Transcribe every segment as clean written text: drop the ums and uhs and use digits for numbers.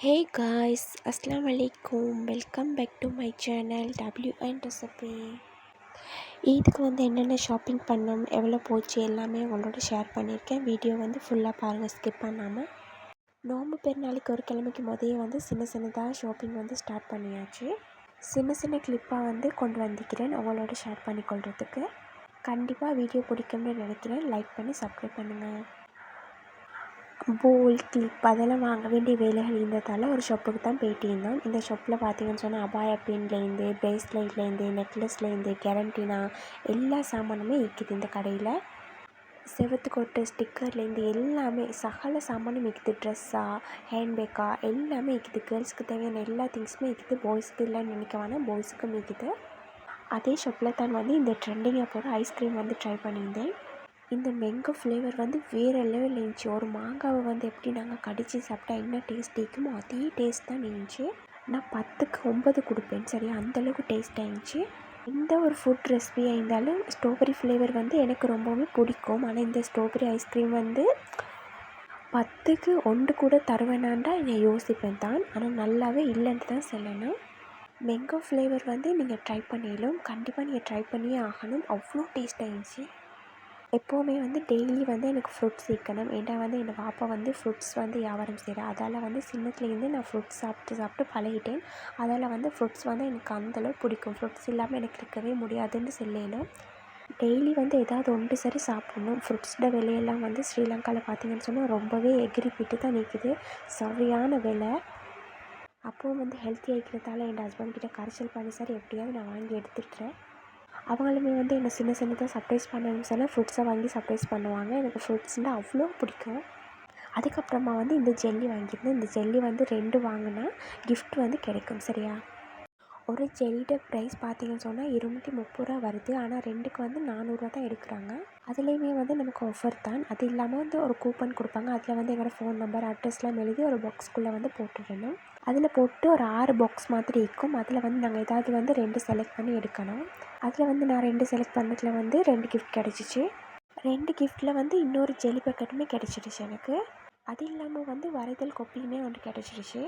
Hey guys, Assalamu alaikum. Welcome back to my channel WN Recipe. இதுக்கு என்னென்ன shopping பண்ணோம், எவ்வளோ போச்சு எல்லாமே உங்களோட ஷேர் பண்ணியிருக்கேன். வீடியோ ஃபுல்லாக பாருங்கள், ஸ்கிப் பண்ணாமல். நோம்பு பெருநாளைக்கு ஒரு கிழமைக்கு முதலே சின்னதாக ஷாப்பிங் ஸ்டார்ட் பண்ணியாச்சு. சின்ன கிளிப்பாக கொண்டு வந்திருக்கிறேன் உங்களோட ஷேர் பண்ணிக்கொள்கிறதுக்கு. கண்டிப்பாக வீடியோ பிடிக்கும்னு நினைக்கிறேன். லைக் பண்ணி சப்ஸ்கிரைப் பண்ணுங்கள். போல் கிளிப் அதெல்லாம் வாங்க வேண்டிய வேலைகள் இருந்ததால் ஒரு ஷாப்புக்கு தான் போயிட்டு இருந்தோம். இந்த ஷாப்பில் பார்த்தீங்கன்னு சொன்னால் அபாயா பின்லேருந்து ப்ரேஸ்லெட்லேருந்து நெக்லஸ்லேருந்து கேரண்டினா எல்லா சாமானுமே விற்கிது இந்த கடையில். செவத்துக்கொட்டு ஸ்டிக்கர்லேருந்து எல்லாமே சகல சாமானும் விற்கிது. ட்ரெஸ்ஸாக ஹேண்ட்பேக்காக எல்லாமே விற்கிது. கேர்ள்ஸுக்கு தேவையான எல்லா திங்ஸுமே விற்கிது. பாய்ஸுக்கு இல்லைன்னு நினைக்க வேணாம், பாய்ஸுக்கும் விற்கிது. அதே ஷாப்பில் தான் இந்த ட்ரெண்டிங்காக போகிற ஐஸ்கிரீம் ட்ரை பண்ணியிருந்தேன். இந்த மேங்கோ ஃப்ளேவர் வேறு லெவலில் இருந்துச்சு. ஒரு மாங்காவை எப்படி நாங்கள் கடித்து சாப்பிட்டா என்ன டேஸ்ட் இருக்குமோ அதே டேஸ்ட் தான் இருந்துச்சு. நான் 10க்கு 9 கொடுப்பேன். சரியா, அந்தளவுக்கு டேஸ்ட்டாக இருந்துச்சு. எந்த ஒரு ஃபுட் ரெசிபியாக இருந்தாலும் ஸ்ட்ராபெரி ஃப்ளேவர் எனக்கு ரொம்பவே பிடிக்கும். ஆனால் இந்த ஸ்ட்ராபெரி ஐஸ்கிரீம் 10க்கு 1 கூட தருவேனான்டா என்னை யோசிப்பேன் தான். ஆனால் நல்லாவே இல்லைன்ட்டு தான் சொல்லணும். மேங்கோ ஃப்ளேவர் நீங்கள் ட்ரை பண்ணிடலாம். கண்டிப்பாக நீங்கள் ட்ரை பண்ணியே ஆகணும். அவ்வளோ டேஸ்ட்டாக இருந்துச்சு. எப்போவுமே டெய்லி எனக்கு ஃப்ரூட்ஸ் இருக்கணும். ஏன்னா எங்கள் பாப்பா ஃப்ரூட்ஸ் வியாபாரம் செய்கிறா. அதால் சின்னத்துலேருந்து நான் ஃப்ரூட்ஸ் சாப்பிட்டு பழகிட்டேன். அதால் ஃப்ரூட்ஸ் எனக்கு அந்தளவு பிடிக்கும். ஃப்ரூட்ஸ் இல்லாமல் எனக்கு இருக்கவே முடியாதுன்னு சொல்லணும். டெய்லி ஏதாவது ஒன்று சரி சாப்பிடணும். ஃப்ரூட்ஸோட விலையெல்லாம் ஸ்ரீலங்காவில் பார்த்தீங்கன்னு சொன்னால் ரொம்பவே எகிரி போட்டு தான் நிற்குது. சரியான விலை. அப்போவும் ஹெல்த்தியாக இருக்கிறதால என் ஹஸ்பண்ட்கிட்ட கரைச்சல் பண்ணி சார் எப்படியாவது நான் வாங்கி எடுத்துக்கிறேன். அவங்களுமே என்னை சின்னதாக சர்ப்ரைஸ் பண்ணணும்னு சொன்னால் ஃப்ரூட்ஸை வாங்கி சர்ப்ரைஸ் பண்ணுவாங்க. எனக்கு ஃப்ரூட்ஸ்னால் அவ்வளோ பிடிக்கும். அதுக்கப்புறமா இந்த ஜெல்லி வாங்கியிருந்தேன். இந்த ஜெல்லி 2 வாங்கினா கிஃப்ட் கிடைக்கும். சரியா, ஒரு ஜெல்லியோட ப்ரைஸ் பார்த்தீங்கன்னு சொன்னால் 230 ரூபா வருது. ஆனால் 2க்கு 400 தான் எடுக்கிறாங்க. அதுலேயுமே நமக்கு ஆஃபர் தான். அது இல்லாமல் ஒரு கூப்பன் கொடுப்பாங்க. அதில் எங்களோட ஃபோன் நம்பர் அட்ரஸ்லாம் எழுதி ஒரு பாக்ஸ்குள்ளே போட்டுடணும். அதில் போட்டு ஒரு 6 பாக்ஸ் மாதிரி இருக்கும். அதில் நாங்கள் ஏதாவது 2 செலக்ட் பண்ணி எடுக்கணும். அதில் நான் 2 செலக்ட் பண்ணதில் 2 கிஃப்ட் கிடச்சிச்சு. 2 கிஃப்ட்டில் இன்னொரு ஜெல்லி பேக்கெட்டுமே கிடச்சிருச்சு எனக்கு. அது இல்லாமல் வரைதல் கொப்பியுமே கிடச்சிருச்சு.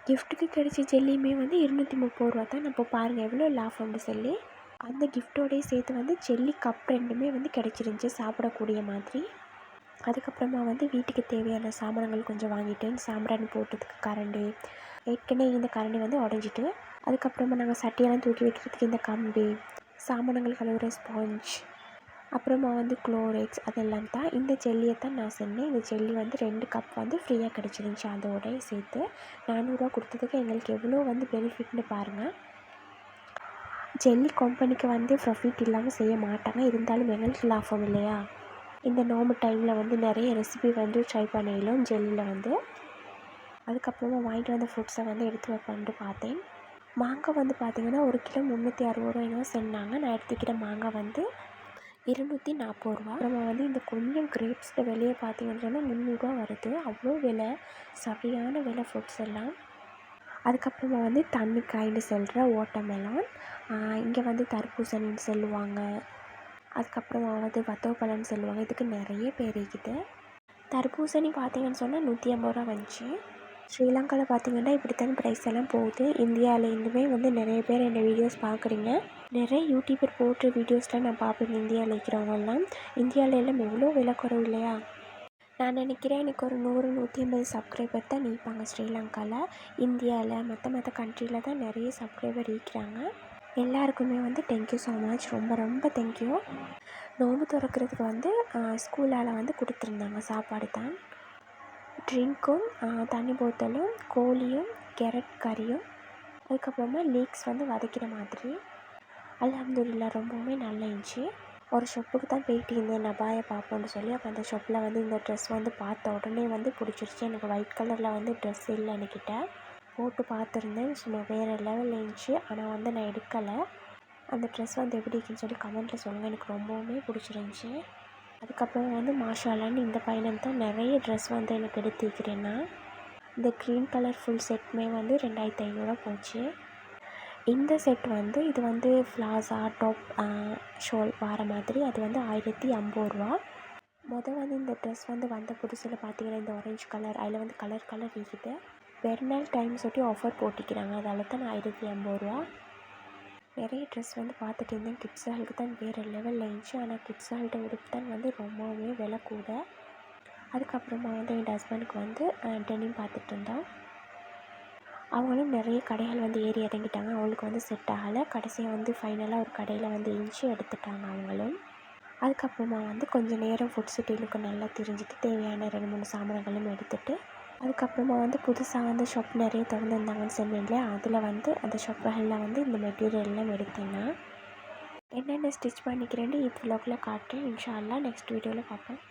கிஃப்ட்டுக்கு கிடைச்ச ஜெல்லியுமே 230 ரூபா தான். இப்போ பாருங்கள் எவ்வளோ லாபம்னு சொல்லி. அந்த கிஃப்ட்டோடையே சேர்த்து ஜெல்லி கப் 2மே கிடச்சிருந்துச்சி சாப்பிடக்கூடிய மாதிரி. அதுக்கப்புறமா வீட்டுக்கு தேவையான சாமான்கள் கொஞ்சம் வாங்கிட்டேன். சாம்பிராணி போட்டதுக்கு கரண்டி, ஏற்கனவே இந்த கரண்டி உடஞ்சிட்டு. அதுக்கப்புறமா நாங்கள் சட்டியெல்லாம் தூக்கி வைக்கிறதுக்கு இந்த கம்பி, சாமான்கள் கழுவுற ஸ்பாஞ்ச், அப்புறமா குளோரெக்ஸ் அதெல்லாம் தான். இந்த ஜெல்லியை தான் நான் சொன்னேன். இந்த ஜெல்லி 2 கப் ஃப்ரீயாக கிடச்சிருந்துச்சி. அதோடய சேர்த்து 400 ரூபா கொடுத்ததுக்கு எங்களுக்கு எவ்வளோ பெனிஃபிட்னு பாருங்கள். ஜெல்லி கம்பெனிக்கு ப்ராஃபிட் இல்லாமல் செய்ய மாட்டாங்க. இருந்தாலும் எங்களுக்கு லாபம் இல்லையா. இந்த நோம்பு டைமில் நிறைய ரெசிபி ட்ரை பண்ணிடலாம் ஜெல்லியில். அதுக்கப்புறமா வாங்கிட்டு வந்த ஃப்ரூட்ஸை எடுத்து வைப்பான்ட்டு பார்த்தேன். மாங்காய் பார்த்திங்கன்னா 1 கிலோ 360 ரூபா என்னவோ சொன்னாங்க. நான் எடுத்துக்கிற மாங்காய் 240 ரூபா. அப்புறமா இந்த கொஞ்சம் கிரேப்ஸோட விலையை பார்த்தீங்கன்னு சொன்னால் 300 ரூபா வருது. அவ்வளோ விலை, சரியான விலை ஃப்ரூட்ஸ் எல்லாம். அதுக்கப்புறமா தண்ணிக்காய்ன்னு சொல்கிற வாட்டர்மெலான், இங்கே தர்பூசணின்னு சொல்லுவாங்க. அதுக்கப்புறமா வத்தோப்பழம்னு சொல்லுவாங்க. இதுக்கு நிறைய பேர் இருக்குது. தர்பூசணி பார்த்தீங்கன்னு சொன்னால் 150 ரூபா வந்துச்சு. ஸ்ரீலங்காவில் பார்த்தீங்கன்னா இப்படித்தான் ப்ரைஸ் எல்லாம் போகுது. இந்தியாவிலேருந்துமே நிறைய பேர் என்னோடய வீடியோஸ் பார்க்குறீங்க. நிறைய யூடியூபர் போடுற வீடியோஸ்லாம் நான் பார்ப்பேன். இந்தியாவில் இருக்கிறவங்கலாம் இந்தியாவில் எல்லாம் எவ்வளோ விலை குறவு இல்லையா. நான் நினைக்கிறேன் எனக்கு ஒரு 100-150 சப்ஸ்கிரைபர் தான் நிற்பாங்க ஸ்ரீலங்காவில். இந்தியாவில் மற்ற கண்ட்ரியில் தான் நிறைய சப்ஸ்கிரைபர் இருக்கிறாங்க. எல்லாருக்குமே தேங்க்யூ ஸோ மச். ரொம்ப ரொம்ப தேங்க்யூ. நோம்பு திறக்கிறதுக்கு ஸ்கூலால் கொடுத்துருந்தாங்க சாப்பாடு தான். ட்ரிங்க்கும், தண்ணி போத்தலும், கோழியும், கேரட் கறியும், அதுக்கப்புறமா லீக்ஸ் வதக்கிற மாதிரி. அல்ஹம்துலில்லாஹ் ரொம்பவுமே நல்லா இருந்துச்சு. ஒரு ஷாப்புக்கு தான் போயிட்டு இருந்தேன் நபாயை பார்ப்போன்னு சொல்லி. அப்போ அந்த ஷாப்பில் இந்த ட்ரெஸ் பார்த்த உடனே பிடிச்சிருச்சு. எனக்கு ஒயிட் கலரில் ட்ரெஸ் இல்லை என்கிட்ட. போட்டு பார்த்துருந்தேன். சும்மா வேறு லெவலில் இருந்துச்சு. ஆனால் நான் எடுக்கலை. அந்த ட்ரெஸ் எப்படி இருக்குன்னு சொல்லி கமெண்ட்டில் சொல்லுங்கள். எனக்கு ரொம்பவுமே பிடிச்சிருந்துச்சி. அதுக்கப்புறம் மாஷாலான்னு இந்த பையனுக்கு தான் நிறைய ட்ரெஸ் எனக்கு எடுத்துக்கிறேன்னா. இந்த க்ரீன் கலர் ஃபுல் செட்டுமே 2500 ரூபா போச்சு. இந்த செட் இது ஃப்ளாஸா டாப் ஷோல் வர மாதிரி. அது 1050 ரூபா. இந்த ட்ரெஸ் வந்த புதுசில் பார்த்தீங்கன்னா இந்த ஆரஞ்சு கலர், அதில் கலர் இருக்குது. பெருநாள் டைம் சொல்லி ஆஃபர் போட்டிக்கிறாங்க, அதால் தான் 1050 ரூபா. நிறைய ட்ரெஸ் வந்து பார்த்துட்டு இருந்தேன். கிட்ஸ் ஹாலுக்கு தான் வேறு லெவலில் இருந்துச்சு. ஆனால் கிட்ஸ் ஹால்கிட்ட உடுப்பு தான் வந்து ரொம்பவே விலை கூட. அதுக்கப்புறமா வந்து என் ஹஸ்பண்டுக்கு வந்து டெனிம் பார்த்துட்டு இருந்தோம். அவங்களும் நிறைய கடைகள் வந்து ஏறி இறங்கிட்டாங்க. அவங்களுக்கு வந்து செட் ஆகலை. கடைசியாக வந்து ஃபைனலாக ஒரு கடையில் வந்து இன்ச்சு எடுத்துட்டாங்க அவங்களும். அதுக்கப்புறமா வந்து கொஞ்சம் நேரம் ஃபுட் சிட்டிலுக்கு நல்லா தெரிஞ்சுட்டு தேவையான 2-3 சாமான்களும் எடுத்துகிட்டு அதுக்கப்புறமா வந்து புதுசாக வந்து ஷாப் நிறைய திறந்துருந்தாங்கன்னு சொன்னேன் இல்லையா, அதில் வந்து அந்த ஷாப்புகளில் வந்து இந்த மெட்டீரியல் எல்லாம் எடுத்தேன்னா என்னென்ன ஸ்டிச் பண்ணிக்கிறேன்னு இது vlogல காட்டுறேன். இன்ஷா அல்லாஹ் நெக்ஸ்ட் வீடியோவில் பார்ப்போம்.